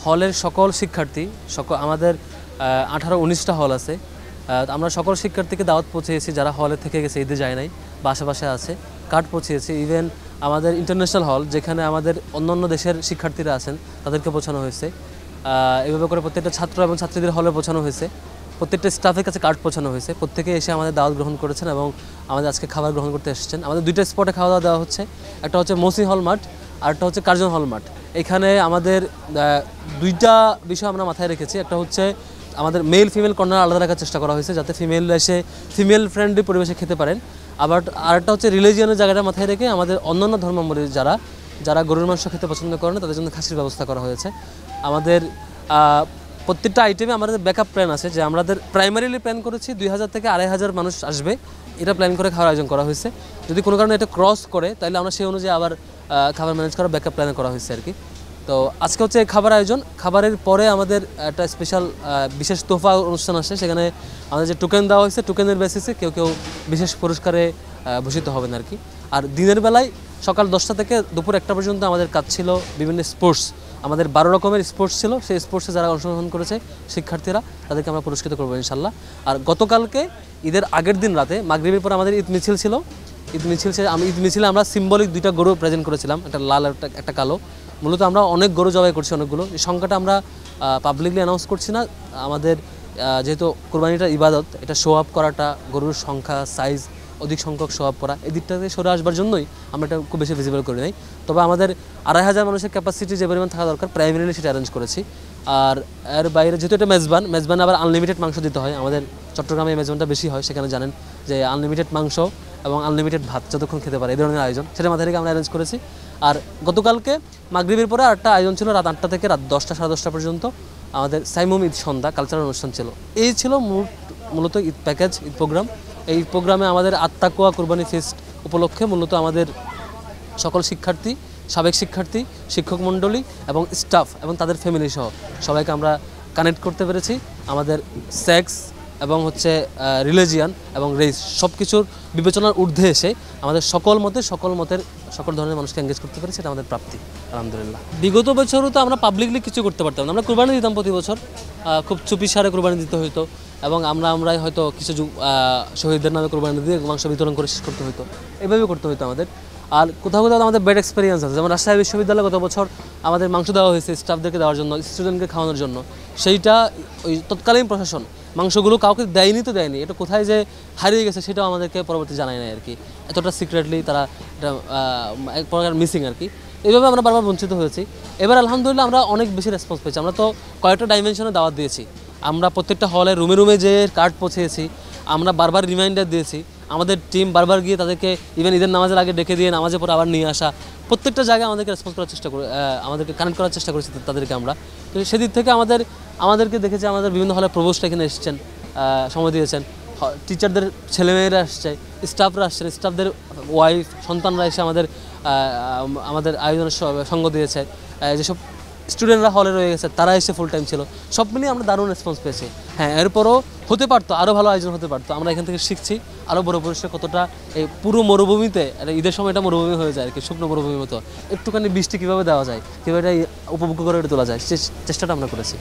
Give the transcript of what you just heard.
হলের সকল শিক্ষার্থী আমাদের 18-19টা হল আছে। আমরা সকল শিক্ষার্থীকে দাওয়াত পৌঁছেছি যারা হলে থেকে গেছে, ঈদে যায় নাই বা আশেপাশে আছে, কার্ড পৌঁছেছি। ইভেন আমাদের ইন্টারন্যাশনাল হল যেখানে আমাদের অন্যান্য দেশের শিক্ষার্থীরা আছেন তাদেরকে পৌঁছানো হয়েছে। এভাবে করে প্রত্যেকটা ছাত্র এবং ছাত্রীদের হলে পৌঁছানো হয়েছে। প্রত্যেকটা স্টাফের কাছে কার্ড পৌঁছানো হয়েছে। প্রত্যেকে এসে আমাদের দাওয়াত গ্রহণ করেছেন এবং আমাদের আজকে খাবার গ্রহণ করতে এসেছেন। আমাদের দুইটা স্পটে খাওয়া দাওয়া দেওয়া হচ্ছে, একটা হচ্ছে মসি হল মাঠ আর একটা হচ্ছে কার্জন হল মাঠ। এখানে আমাদের দুইটা বিষয় আমরা মাথায় রেখেছি। একটা হচ্ছে আমাদের মেল ফিমেল কর্নার আলাদা রাখার চেষ্টা করা হয়েছে যাতে ফিমেলরা এসে ফিমেল ফ্রেন্ডলি পরিবেশে খেতে পারেন। আবার আরেকটা হচ্ছে রিলিজিয়নের জায়গাটা মাথায় রেখে আমাদের অন্যান্য ধর্মাবলম্বী যারা গরুর মাংস খেতে পছন্দ করেন তাদের জন্য খাসির ব্যবস্থা করা হয়েছে। আমাদের প্রত্যেকটা আইটেমে আমাদের ব্যাকআপ প্ল্যান আছে, যে আমাদের প্রাইমারিলি প্ল্যান করেছি 2000 থেকে 2500 মানুষ আসবে, এটা প্ল্যান করে খাওয়ার আয়োজন করা হয়েছে। যদি কোনো কারণে এটা ক্রস করে তাহলে আমরা সেই অনুযায়ী আবার খাবার ম্যানেজ করা ব্যাকআপ প্ল্যানে করা হয়েছে আর কি। তো আজকে হচ্ছে খাবার আয়োজন। খাবারের পরে আমাদের একটা স্পেশাল বিশেষ তোফা অনুষ্ঠান আসছে, সেখানে আমাদের যে টোকেন দেওয়া হয়েছে টোকেনের বেসিসে কেউ কেউ বিশেষ পুরস্কারে ভূষিত হবেন আর কি। আর দিনের বেলায় সকাল 10টা থেকে দুপুর 1টা পর্যন্ত আমাদের কাজ ছিল বিভিন্ন স্পোর্টস। আমাদের 12 রকমের স্পোর্টস ছিল, সেই স্পোর্টসে যারা অংশগ্রহণ করেছে শিক্ষার্থীরা তাদেরকে আমরা পুরস্কৃত করবো ইনশাল্লাহ। আর গতকালকে ঈদের আগের দিন রাতে মাগরিবের পর আমাদের ঈদ মিছিল ছিল। ঈদ মিছিলে আমরা সিম্বলিক দুইটা গরু প্রেজেন্ট করেছিলাম, একটা লাল একটা কালো। মূলত আমরা অনেক গরু জবাই করছি, অনেকগুলো। এই সংখ্যাটা আমরা পাবলিকলি অ্যানাউন্স করছি না। আমাদের যেহেতু কোরবানিটা ইবাদত, এটা শো আপ করাটা, গরুর সংখ্যা সাইজ অধিক সংখ্যক শো আপ করা, এই দিকটাতে সরে আসবার জন্যই আমরা এটা খুব বেশি ভিজিবল করি নাই। তবে আমাদের 2500 মানুষের ক্যাপাসিটি যে পরিমাণ থাকা দরকার প্রাইমারিলি সেটা অ্যারেঞ্জ করেছি। আর এর বাইরে যেহেতু এটা মেজবান আবার আনলিমিটেড মাংস দিতে হয়। আমাদের চট্টগ্রামে মেজবানটা বেশি হয়, সেখানে জানেন যে আনলিমিটেড মাংস এবং আনলিমিটেড ভাত যতক্ষণ খেতে পারে এই ধরনের আয়োজন, সেটা মাথায় রেখে আমরা অ্যারেঞ্জ করেছি। আর গতকালকে মাগরিবের পরে আরেকটা আয়োজন ছিল রাত 8টা থেকে রাত 10টা সাড়ে 10টা পর্যন্ত আমাদের সাইমুম ঈদ সন্ধ্যা কালচারাল অনুষ্ঠান ছিল। এই ছিল মূলত ঈদ প্যাকেজ, ঈদ প্রোগ্রাম। এই প্রোগ্রামে আমাদের আত্মাকুয়া কুরবানি ফেস্ট উপলক্ষে মূলত আমাদের সকল শিক্ষার্থী, সাবেক শিক্ষার্থী, শিক্ষক মণ্ডলী এবং স্টাফ এবং তাদের ফ্যামিলি সহ সবাইকে আমরা কানেক্ট করতে পেরেছি। আমাদের সেক্স এবং হচ্ছে রিলিজিয়ান এবং রেস সব কিছুর বিবেচনার ঊর্ধ্বে এসে আমাদের সকল সকল ধরনের মানুষকে এঙ্গেজ করতে পেরেছি, এটা আমাদের প্রাপ্তি আলহামদুলিল্লাহ। বিগত বছরও তো আমরা পাবলিকলি কিছু করতে পারতাম না। আমরা কুরবানি দিতাম প্রতি বছর, খুব চুপিসারে কুরবানি দিতে হতো এবং আমরাই হয়তো কিছু শহীদদের নামে কুরবানি দিয়ে মাংস বিতরণ করে শেষ করতে হতো, এভাবেই করতে হতো আমাদের। আর কোথাও আমাদের ব্যাড এক্সপিরিয়েন্স আছে, যেমন রাজশাহী বিশ্ববিদ্যালয়ে গত বছর আমাদের মাংস দেওয়া হয়েছে স্টাফদেরকে দেওয়ার জন্য, স্টুডেন্টকে খাওয়ানোর জন্য। সেইটা ওই তৎকালীন প্রশাসন মাংসগুলো কাউকে দেয়নি, এটা কোথায় যে হারিয়ে গেছে সেটাও আমাদেরকে পরবর্তী জানায় না আর কি। এতটা সিক্রেটলি তারা এটা এক প্রকার মিসিং আর কি। এইভাবে আমরা বারবার বঞ্চিত হয়েছি। এবার আলহামদুলিল্লাহ আমরা অনেক বেশি রেসপন্স পেয়েছি। আমরা তো কয়েকটা ডাইমেনশনে দাওয়াত দিয়েছি। আমরা প্রত্যেকটা হলে রুমে যে কার্ড পৌঁছেছি, আমরা বারবার রিমাইন্ডার দিয়েছি। আমাদের টিম বারবার গিয়ে তাদেরকে ইভেন ঈদের নামাজের আগে ডেকে দিয়ে নামাজের পর আবার নিয়ে আসা, প্রত্যেকটা জায়গায় আমাদেরকে রেসপন্স করার চেষ্টা করে, আমাদেরকে কানেক্ট করার চেষ্টা করেছি তাদেরকে আমরা। তো সেদিক থেকে আমাদেরকে দেখেছি, আমাদের বিভিন্ন হলে প্রভোস্ট এখানে এসেছেন, সময় দিয়েছেন, টিচারদের ছেলেমেয়েরা আসছে, স্টাফরা আসছেন, স্টাফদের ওয়াইফ সন্তানরা এসে আমাদের আয়োজনের সঙ্গ দিয়েছে। যেসব স্টুডেন্টরা হলে রয়ে গেছে তারা এসে ফুল টাইম ছিল। সব মিলিয়ে আমরা দারুণ রেসপন্স পেয়েছি। হ্যাঁ, এরপরও হতে পারতো, আরও ভালো আয়োজন হতে পারতো। আমরা এখান থেকে শিখছি আরও বড় পরিসরে কতটা এই পুরো মরুভূমিতে, ঈদের সময় এটা মরুভূমি হয়ে যায় আর কি, শুকনো মরুভূমির মতো, একটুখানি বৃষ্টি কীভাবে দেওয়া যায়, কীভাবে এটা উপভোগ করে তোলা যায়, চেষ্টাটা আমরা করেছি।